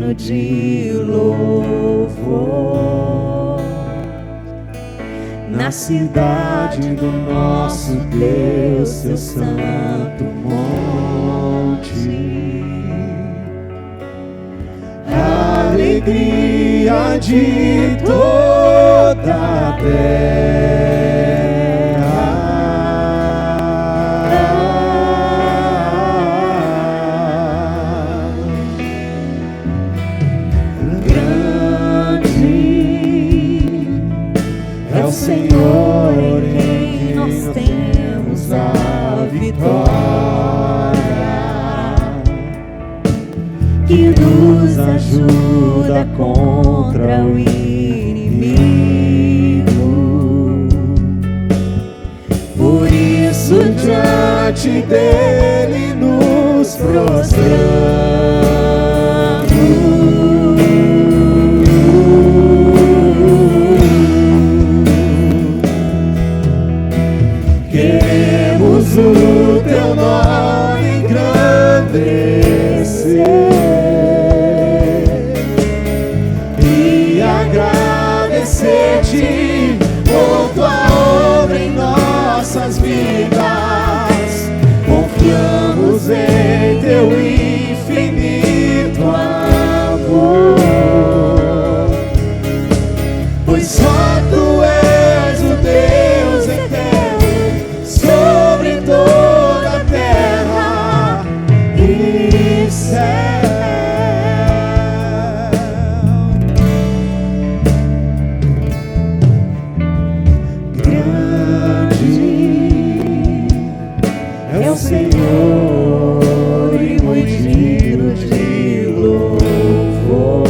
hino de louvor. Na cidade do nosso Deus, seu santo monte, alegria de toda a terra, grande é o Senhor em quem nós temos a vitória, que nos ajuda contra o inimigo. Por isso diante dele nos prostramos. Queremos o teu nome engrandecer e agradecer-te por tua obra em nossas vidas. Confiamos em teu infinito amor, pois só tu és o Deus eterno sobre toda a terra e céu. É o Senhor e muito digno de louvor.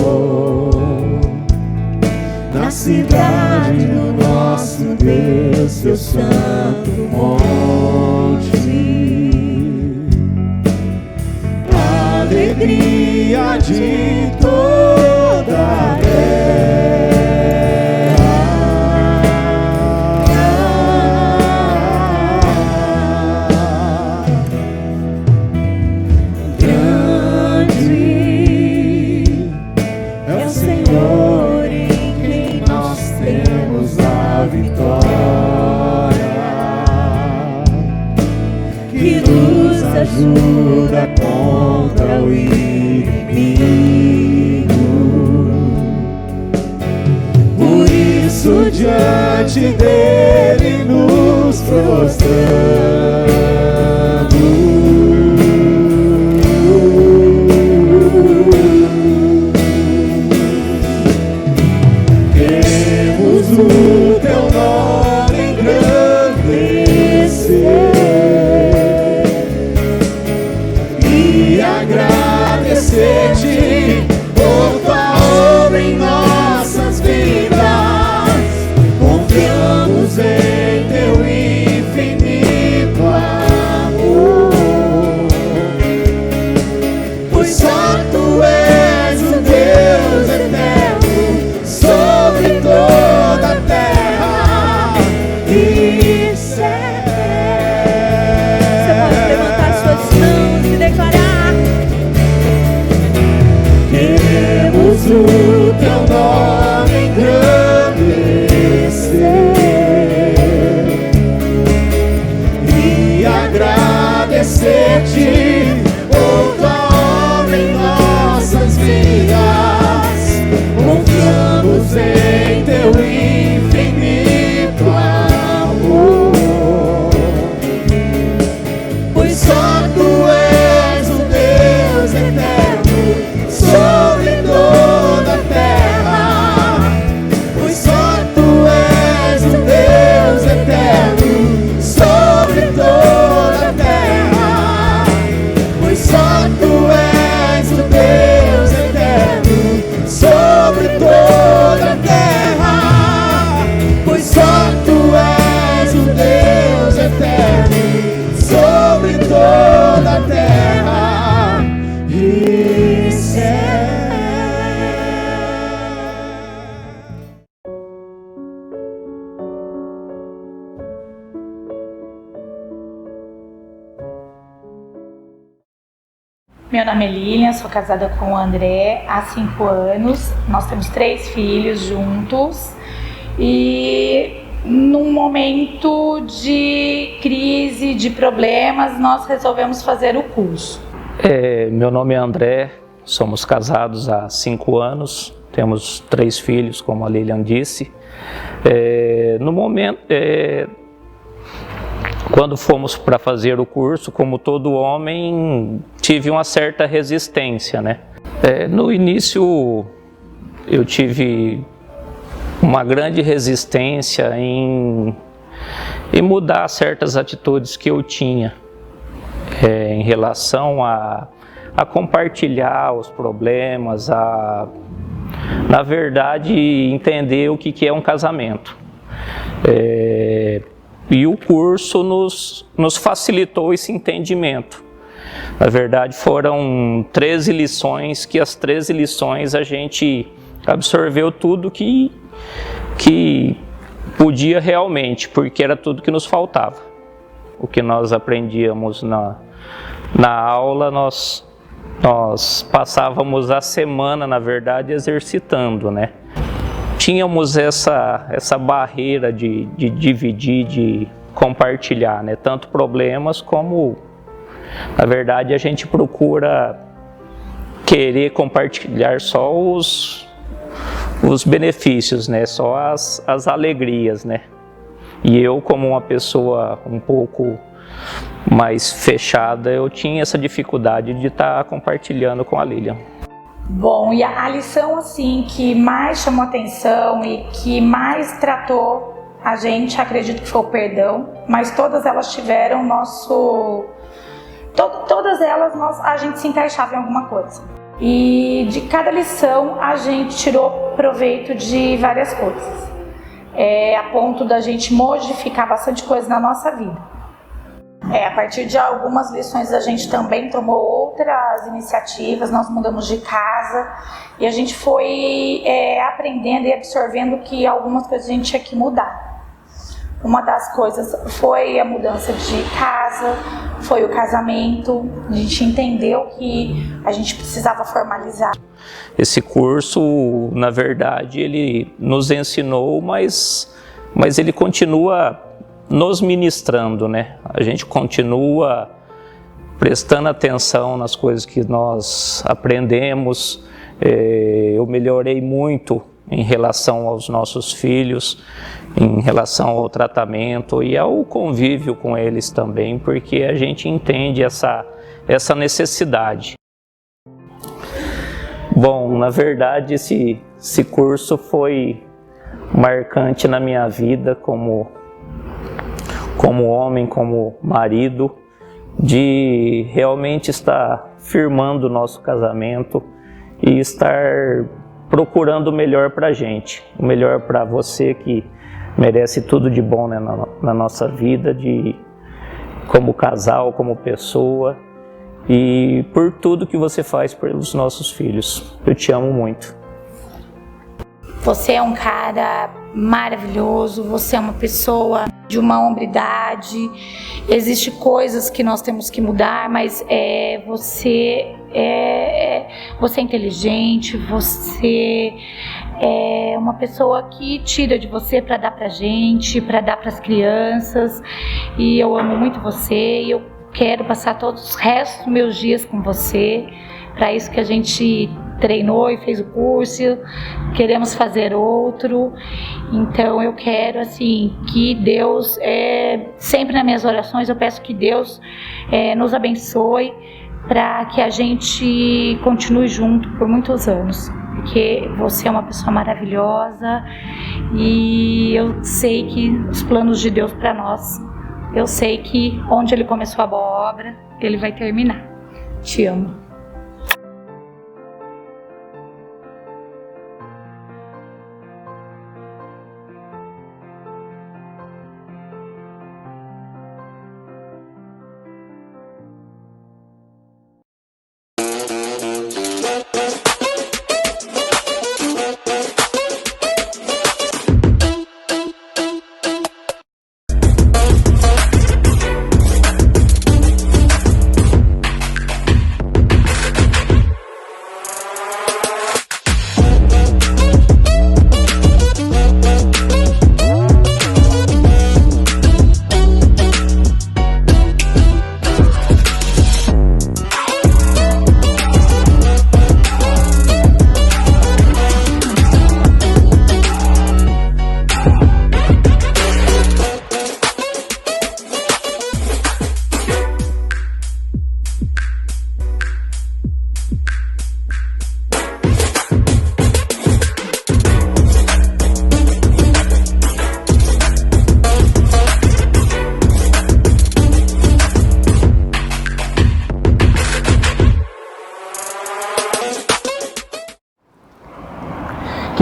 Na cidade do nosso Deus, seu santo monte, alegria de toda a ajuda contra o inimigo. Por isso diante dele nos prostramos. Queremos o teu nome engrandecer e agradecer-te por tua obra em nossas vidas. Confiamos em teu infinito amor, pois só tu és o Deus eterno sobre toda a terra e céu. Você pode levantar suas mãos e declarar: queremos o teu nome engrandecer e agradecer-te por tua obra em nossas vidas. Confiamos em teu infinito amor, Meu nome é Lilian, sou casada com o André há 5 anos. Nós temos 3 filhos juntos e num momento de crise, de problemas, nós resolvemos fazer o curso. Meu nome é André, somos casados há 5 anos, temos 3 filhos, como a Lilian disse. No momento, quando fomos para fazer o curso, como todo homem, tive uma certa resistência, né? No início, eu tive uma grande resistência em mudar certas atitudes que eu tinha em relação a compartilhar os problemas, na verdade, entender o que é um casamento. E o curso nos facilitou esse entendimento. Na verdade, foram 13 lições, que as 13 lições a gente absorveu tudo que podia realmente, porque era tudo que nos faltava. O que nós aprendíamos na aula, nós passávamos a semana, na verdade, exercitando, né? Tínhamos essa barreira de dividir, de compartilhar, né? Tanto problemas como, na verdade, a gente procura querer compartilhar só os benefícios, né? Só as alegrias, né? E eu, como uma pessoa um pouco mais fechada, eu tinha essa dificuldade de estar compartilhando com a Lilian. Bom, e a lição assim que mais chamou atenção e que mais tratou a gente, acredito que foi o perdão, mas todas elas tiveram todas elas a gente se encaixava em alguma coisa. E de cada lição a gente tirou proveito de várias coisas, a ponto da gente modificar bastante coisa na nossa vida. A partir de algumas lições a gente também tomou outras iniciativas, nós mudamos de casa e a gente foi aprendendo e absorvendo que algumas coisas a gente tinha que mudar. Uma das coisas foi a mudança de casa, foi o casamento, a gente entendeu que a gente precisava formalizar. Esse curso, na verdade, ele nos ensinou, mas ele continua nos ministrando, né? A gente continua prestando atenção nas coisas que nós aprendemos. Eu melhorei muito em relação aos nossos filhos, em relação ao tratamento e ao convívio com eles também, porque a gente entende essa necessidade. Bom, na verdade, esse curso foi marcante na minha vida como homem, como marido, de realmente estar firmando o nosso casamento e estar procurando o melhor para a gente, o melhor para você que merece tudo de bom, né, na nossa vida, como casal, como pessoa, e por tudo que você faz pelos nossos filhos. Eu te amo muito. Você é um cara maravilhoso, você é uma pessoa de uma hombridade. Existem coisas que nós temos que mudar, mas você é inteligente, você é uma pessoa que tira de você para dar pra gente, para dar para as crianças. E eu amo muito você e eu quero passar todos os restos dos meus dias com você. Para isso que a gente treinou e fez o curso, queremos fazer outro. Então eu quero assim que Deus, sempre nas minhas orações eu peço que Deus nos abençoe para que a gente continue junto por muitos anos, porque você é uma pessoa maravilhosa e eu sei que os planos de Deus para nós, eu sei que onde Ele começou a boa obra, Ele vai terminar. Te amo.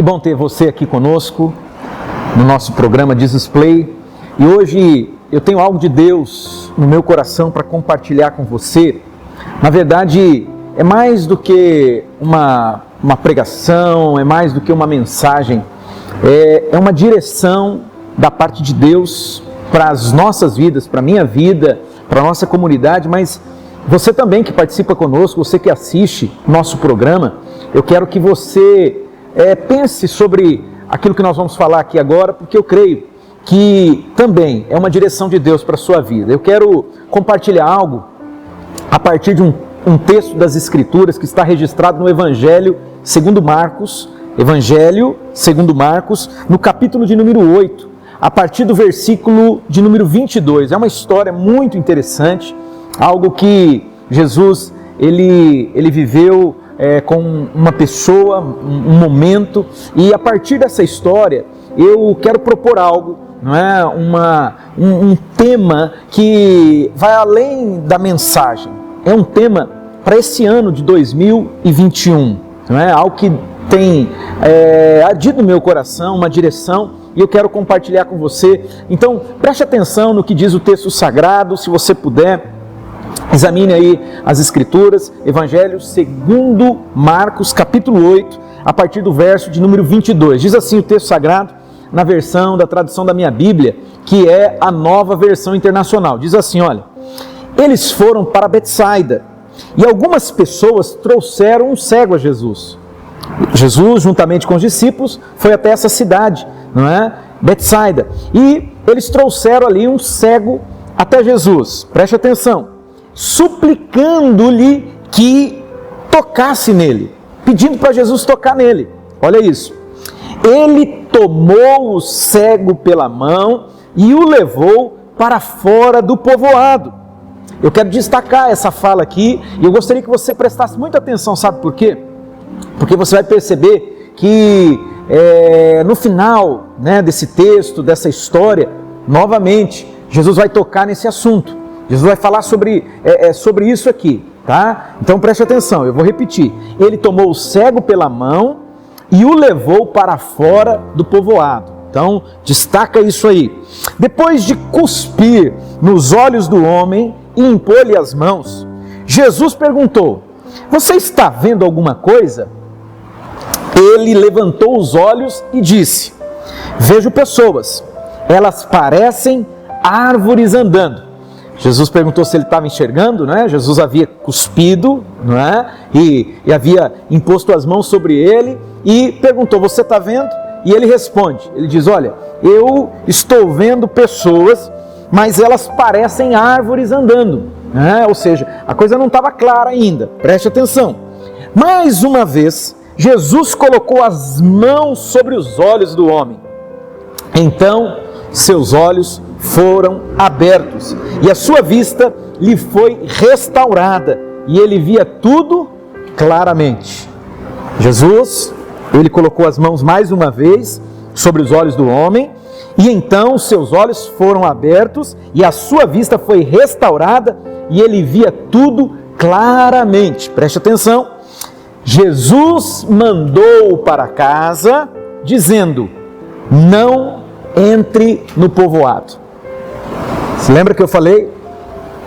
bom ter você aqui conosco no nosso programa Jesus Play. E hoje eu tenho algo de Deus no meu coração para compartilhar com você. Na verdade, é mais do que uma pregação, é mais do que uma mensagem. É uma direção da parte de Deus para as nossas vidas, para a minha vida, para a nossa comunidade, mas você também que participa conosco, você que assiste nosso programa, eu quero que você pense sobre aquilo que nós vamos falar aqui agora, porque eu creio que também é uma direção de Deus para a sua vida. Eu quero compartilhar algo a partir de um texto das Escrituras que está registrado no Evangelho segundo Marcos, no capítulo de número 8, a partir do versículo de número 22. É uma história muito interessante, algo que Jesus ele viveu com uma pessoa, um momento, e a partir dessa história eu quero propor algo, não é? Um tema que vai além da mensagem. É um tema para esse ano de 2021, não é? Algo que tem ardido no meu coração, uma direção, e eu quero compartilhar com você. Então preste atenção no que diz o texto sagrado, se você puder. Examine aí as Escrituras, Evangelho segundo Marcos, capítulo 8, a partir do verso de número 22. Diz assim o texto sagrado, na versão da tradução da minha Bíblia, que é a Nova Versão Internacional. Diz assim, olha: eles foram para Betsaida, e algumas pessoas trouxeram um cego a Jesus. Jesus, juntamente com os discípulos, foi até essa cidade, não é? Betsaida. E eles trouxeram ali um cego até Jesus. Preste atenção. Suplicando-lhe que tocasse nele, pedindo para Jesus tocar nele. Olha isso. Ele tomou o cego pela mão e o levou para fora do povoado. Eu quero destacar essa fala aqui e eu gostaria que você prestasse muita atenção. Sabe por quê? Porque você vai perceber que no final, né, desse texto, dessa história, novamente, Jesus vai tocar nesse assunto. Jesus vai falar sobre isso aqui, tá? Então preste atenção, eu vou repetir. Ele tomou o cego pela mão e o levou para fora do povoado. Então destaca isso aí. Depois de cuspir nos olhos do homem e impor-lhe as mãos, Jesus perguntou: você está vendo alguma coisa? Ele levantou os olhos e disse: vejo pessoas, elas parecem árvores andando. Jesus perguntou se ele estava enxergando, né? Jesus havia cuspido, não é? E havia imposto as mãos sobre ele e perguntou: você está vendo? E ele responde, ele diz: olha, eu estou vendo pessoas, mas elas parecem árvores andando, né? Ou seja, a coisa não estava clara ainda, preste atenção. Mais uma vez, Jesus colocou as mãos sobre os olhos do homem. Então, seus olhos foram abertos e a sua vista lhe foi restaurada e ele via tudo claramente. Jesus, ele colocou as mãos mais uma vez sobre os olhos do homem e então seus olhos foram abertos e a sua vista foi restaurada e ele via tudo claramente. Preste atenção. Jesus mandou para casa dizendo: não entre no povoado. Se lembra que eu falei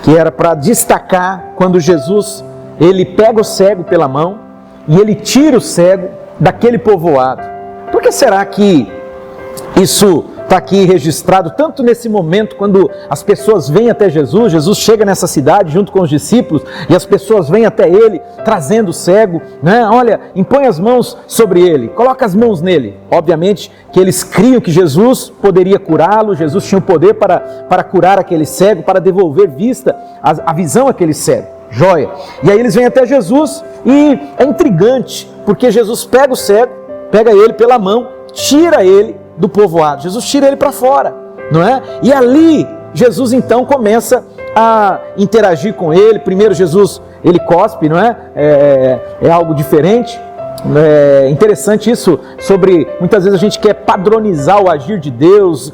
que era para destacar quando Jesus ele pega o cego pela mão e ele tira o cego daquele povoado? Por que será que isso está aqui registrado tanto nesse momento quando as pessoas vêm até Jesus? Jesus chega nessa cidade junto com os discípulos e as pessoas vêm até ele trazendo o cego, né? Olha, impõe as mãos sobre ele, coloca as mãos nele. Obviamente que eles criam que Jesus poderia curá-lo, Jesus tinha o poder para curar aquele cego, para devolver vista, a visão àquele cego. Joia. E aí eles vêm até Jesus e é intrigante, porque Jesus pega o cego, pega ele pela mão, tira ele do povoado. Jesus tira ele para fora, não é? E ali Jesus então começa a interagir com ele. Primeiro Jesus, ele cospe, não é? É algo diferente. É interessante isso sobre, muitas vezes a gente quer padronizar o agir de Deus,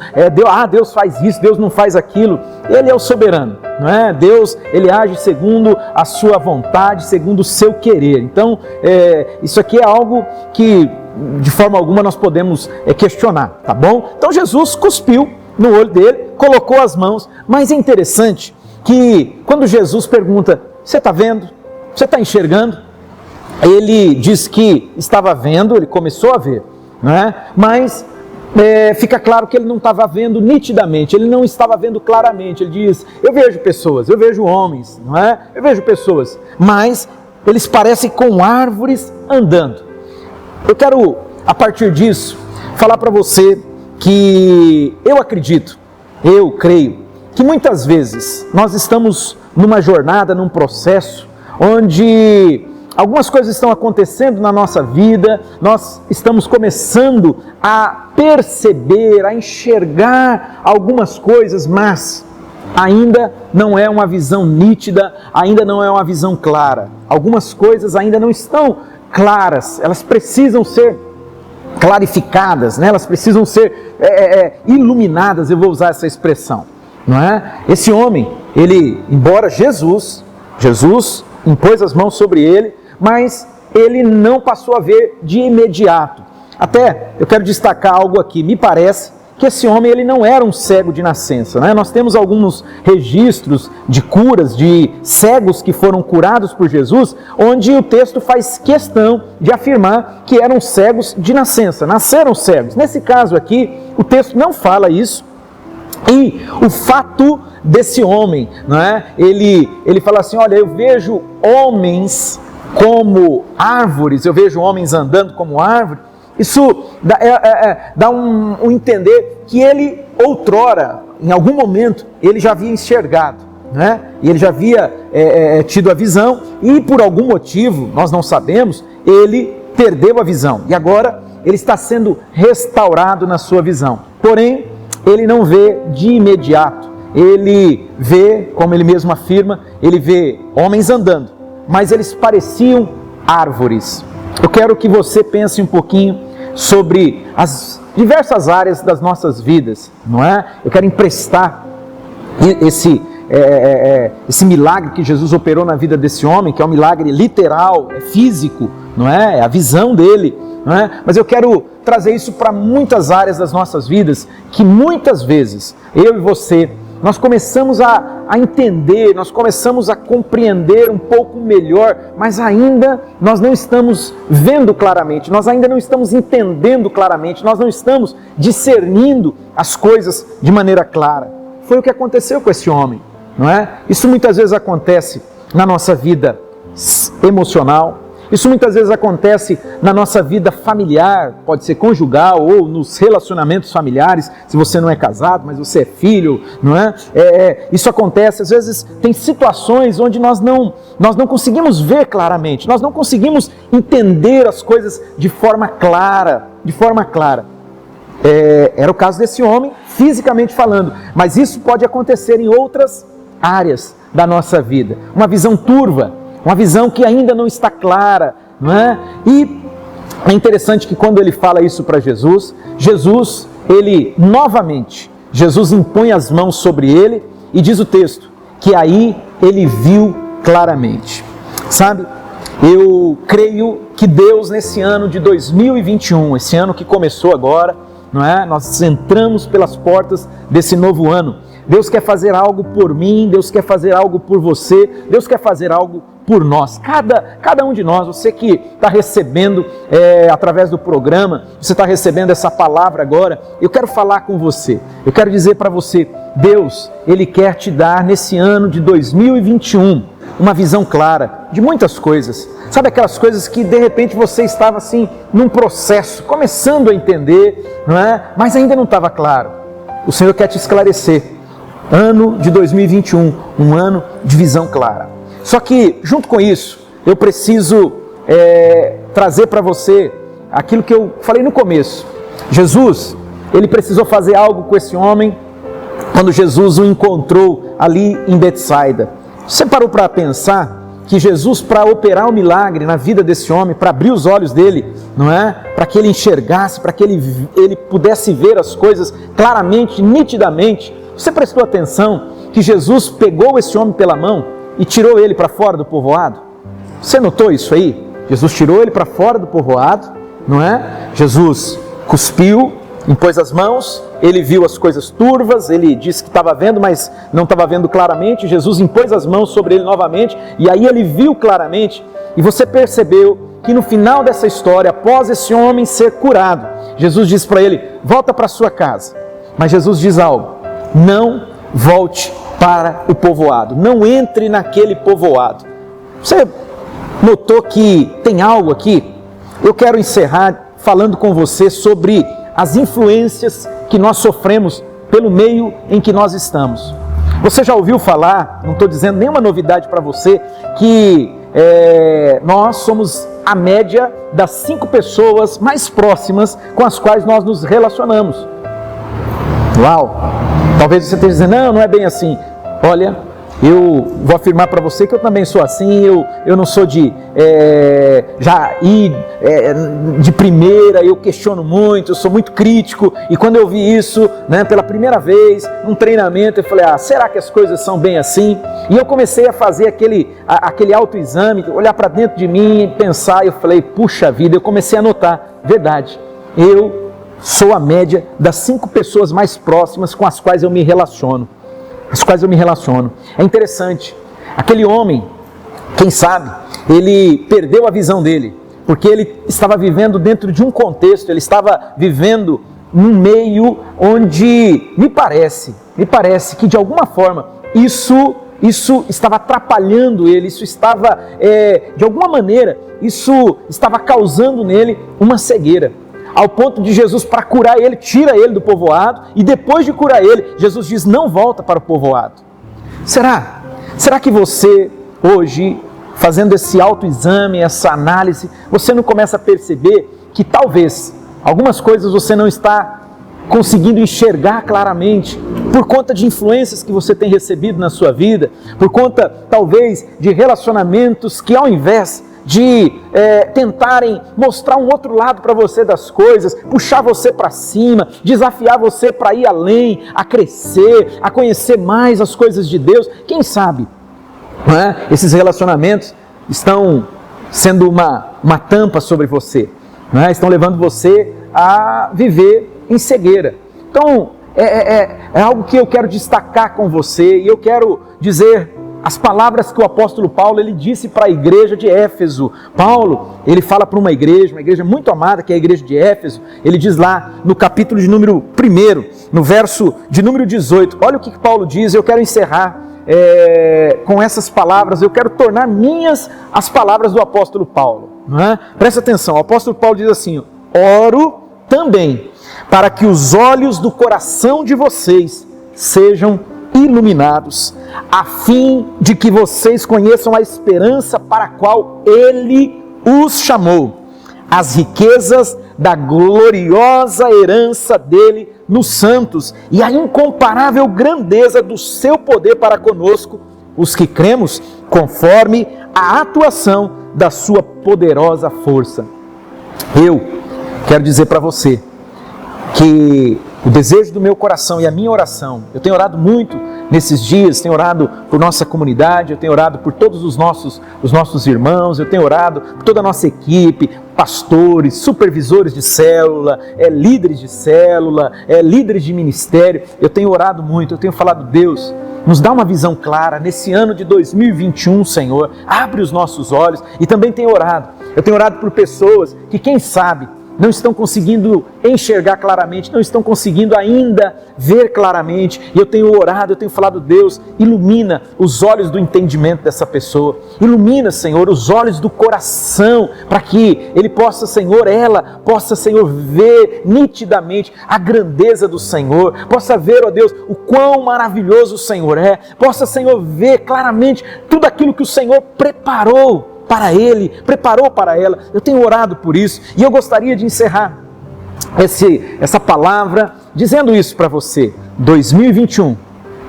Deus faz isso, Deus não faz aquilo. Ele é o soberano, não é? Deus, ele age segundo a sua vontade, segundo o seu querer. Então, isso aqui é algo que de forma alguma nós podemos questionar, tá bom? Então Jesus cuspiu no olho dele, colocou as mãos, mas é interessante que quando Jesus pergunta, você está vendo? Você está enxergando? Ele diz que estava vendo, ele começou a ver, não é? Mas fica claro que ele não estava vendo nitidamente, ele não estava vendo claramente. Ele diz, eu vejo pessoas, eu vejo homens, não é? Eu vejo pessoas, mas eles parecem com árvores andando. Eu quero, a partir disso, falar para você que eu acredito, eu creio, que muitas vezes nós estamos numa jornada, num processo, onde algumas coisas estão acontecendo na nossa vida, nós estamos começando a perceber, a enxergar algumas coisas, mas ainda não é uma visão nítida, ainda não é uma visão clara. Algumas coisas ainda não estão claras, elas precisam ser clarificadas, né? Elas precisam ser iluminadas, eu vou usar essa expressão, não é? Esse homem, ele, embora Jesus impôs as mãos sobre ele, mas ele não passou a ver de imediato. Até eu quero destacar algo aqui, me parece que esse homem ele não era um cego de nascença, né? Nós temos alguns registros de curas, de cegos que foram curados por Jesus, onde o texto faz questão de afirmar que eram cegos de nascença, nasceram cegos. Nesse caso aqui, o texto não fala isso, e o fato desse homem, não é? Ele fala assim, olha, eu vejo homens como árvores, eu vejo homens andando como árvore. Isso dá um entender que ele outrora, em algum momento, ele já havia enxergado, né? E ele já havia tido a visão e por algum motivo, nós não sabemos, ele perdeu a visão e agora ele está sendo restaurado na sua visão. Porém, ele não vê de imediato, ele vê, como ele mesmo afirma, ele vê homens andando, mas eles pareciam árvores. Eu quero que você pense um pouquinho sobre as diversas áreas das nossas vidas, não é? Eu quero emprestar esse milagre que Jesus operou na vida desse homem, que é um milagre literal, físico, não é? É a visão dele, não é? Mas eu quero trazer isso para muitas áreas das nossas vidas, que muitas vezes, eu e você, nós começamos a entender, nós começamos a compreender um pouco melhor, mas ainda nós não estamos vendo claramente, nós ainda não estamos entendendo claramente, nós não estamos discernindo as coisas de maneira clara. Foi o que aconteceu com esse homem, não é? Isso muitas vezes acontece na nossa vida emocional, isso muitas vezes acontece na nossa vida familiar, pode ser conjugal ou nos relacionamentos familiares, se você não é casado, mas você é filho, não é? Isso acontece, às vezes tem situações onde nós não conseguimos ver claramente, nós não conseguimos entender as coisas de forma clara, Era o caso desse homem, fisicamente falando, mas isso pode acontecer em outras áreas da nossa vida. Uma visão turva, uma visão que ainda não está clara, não é? E é interessante que quando ele fala isso para Jesus, ele novamente, Jesus impõe as mãos sobre ele e diz o texto, que aí ele viu claramente. Sabe, eu creio que Deus nesse ano de 2021, esse ano que começou agora, não é? Nós entramos pelas portas desse novo ano. Deus quer fazer algo por mim, Deus quer fazer algo por você, Deus quer fazer algo por nós, cada um de nós. Você que está recebendo através do programa, você está recebendo essa palavra agora, eu quero falar com você, eu quero dizer para você, Deus, Ele quer te dar nesse ano de 2021, uma visão clara de muitas coisas, sabe aquelas coisas que de repente você estava assim, num processo, começando a entender, não é? Mas ainda não estava claro, o Senhor quer te esclarecer, ano de 2021, um ano de visão clara. Só que, junto com isso, eu preciso trazer para você aquilo que eu falei no começo. Jesus, ele precisou fazer algo com esse homem quando Jesus o encontrou ali em Betsaida. Você parou para pensar que Jesus, para operar o milagre na vida desse homem, para abrir os olhos dele, não é? Para que ele enxergasse, para que ele pudesse ver as coisas claramente, nitidamente. Você prestou atenção que Jesus pegou esse homem pela mão e tirou ele para fora do povoado? Você notou isso aí? Jesus tirou ele para fora do povoado, não é? Jesus cuspiu, impôs as mãos, ele viu as coisas turvas, ele disse que estava vendo, mas não estava vendo claramente. Jesus impôs as mãos sobre ele novamente, e aí ele viu claramente, e você percebeu que no final dessa história, após esse homem ser curado, Jesus disse para ele, volta para sua casa. Mas Jesus diz algo, não volte para o povoado, não entre naquele povoado. Você notou que tem algo aqui? Eu quero encerrar falando com você sobre as influências que nós sofremos pelo meio em que nós estamos. Você já ouviu falar, não estou dizendo nenhuma novidade para você, que nós somos a média das 5 pessoas mais próximas com as quais nós nos relacionamos. Uau! Talvez você esteja dizendo, não é bem assim. Olha, eu vou afirmar para você que eu também sou assim, eu não sou de de primeira, eu questiono muito, eu sou muito crítico, e quando eu vi isso, né, pela primeira vez, num treinamento, eu falei, será que as coisas são bem assim? E eu comecei a fazer aquele autoexame, olhar para dentro de mim e pensar, eu falei, puxa vida, eu comecei a notar, verdade, eu sou a média das 5 pessoas mais próximas com as quais eu me relaciono. É interessante, aquele homem, quem sabe, ele perdeu a visão dele, porque ele estava vivendo dentro de um contexto, ele estava vivendo num meio onde me parece que de alguma forma isso estava atrapalhando ele, isso estava, de alguma maneira, isso estava causando nele uma cegueira. Ao ponto de Jesus, para curar ele, tira ele do povoado, e depois de curar ele, Jesus diz, não volta para o povoado. Será que você, hoje, fazendo esse autoexame, essa análise, você não começa a perceber que talvez algumas coisas você não está conseguindo enxergar claramente, por conta de influências que você tem recebido na sua vida, por conta, talvez, de relacionamentos que, ao invés de tentarem mostrar um outro lado para você das coisas, puxar você para cima, desafiar você para ir além, a crescer, a conhecer mais as coisas de Deus. Quem sabe, não é? Esses relacionamentos estão sendo uma tampa sobre você, não é? Estão levando você a viver em cegueira. Então, é algo que eu quero destacar com você, e eu quero dizer as palavras que o apóstolo Paulo, ele disse para a igreja de Éfeso. Paulo, ele fala para uma igreja muito amada, que é a igreja de Éfeso. Ele diz lá no capítulo de número 1, no verso de número 18. Olha o que Paulo diz, eu quero encerrar com essas palavras, eu quero tornar minhas as palavras do apóstolo Paulo. Não é? Presta atenção, o apóstolo Paulo diz assim, oro também para que os olhos do coração de vocês sejam iluminados, a fim de que vocês conheçam a esperança para a qual Ele os chamou, as riquezas da gloriosa herança dele nos santos e a incomparável grandeza do seu poder para conosco, os que cremos, conforme a atuação da sua poderosa força. Eu quero dizer para você que o desejo do meu coração e a minha oração, eu tenho orado muito nesses dias, tenho orado por nossa comunidade, eu tenho orado por todos os nossos irmãos, eu tenho orado por toda a nossa equipe, pastores, supervisores de célula, líderes de célula, líderes de ministério. Eu tenho orado muito, eu tenho falado, Deus, nos dá uma visão clara nesse ano de 2021, Senhor, abre os nossos olhos. E também tenho orado, eu tenho orado por pessoas que, quem sabe, não estão conseguindo enxergar claramente, não estão conseguindo ainda ver claramente. E eu tenho orado, eu tenho falado, Deus, ilumina os olhos do entendimento dessa pessoa. Ilumina, Senhor, os olhos do coração, para que ele possa, Senhor, ela possa, Senhor, ver nitidamente a grandeza do Senhor. Possa ver, ó Deus, o quão maravilhoso o Senhor é. Possa, Senhor, ver claramente tudo aquilo que o Senhor preparou para ele, preparou para ela. Eu tenho orado por isso, e eu gostaria de encerrar essa palavra dizendo isso para você. 2021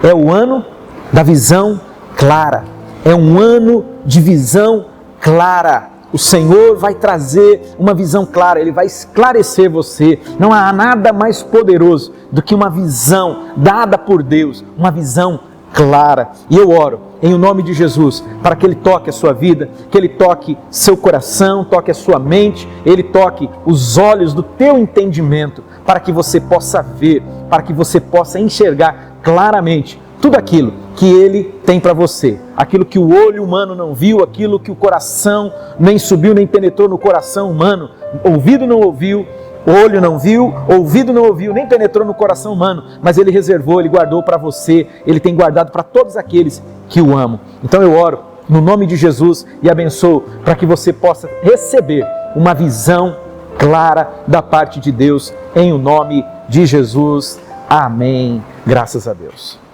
é o ano da visão clara, É um ano de visão clara. O Senhor vai trazer uma visão clara, Ele vai esclarecer você. Não há nada mais poderoso do que uma visão dada por Deus, uma visão clara. E eu oro em o nome de Jesus para que Ele toque a sua vida, que Ele toque seu coração, toque a sua mente, Ele toque os olhos do teu entendimento, para que você possa ver, para que você possa enxergar claramente tudo aquilo que Ele tem para você, aquilo que o olho humano não viu, aquilo que o coração nem subiu, nem penetrou no coração humano, ouvido não ouviu, olho não viu, ouvido não ouviu, nem penetrou no coração humano, mas Ele reservou, Ele guardou para você, Ele tem guardado para todos aqueles que o amam. Então eu oro no nome de Jesus e abençoo para que você possa receber uma visão clara da parte de Deus, em o nome de Jesus. Amém. Graças a Deus.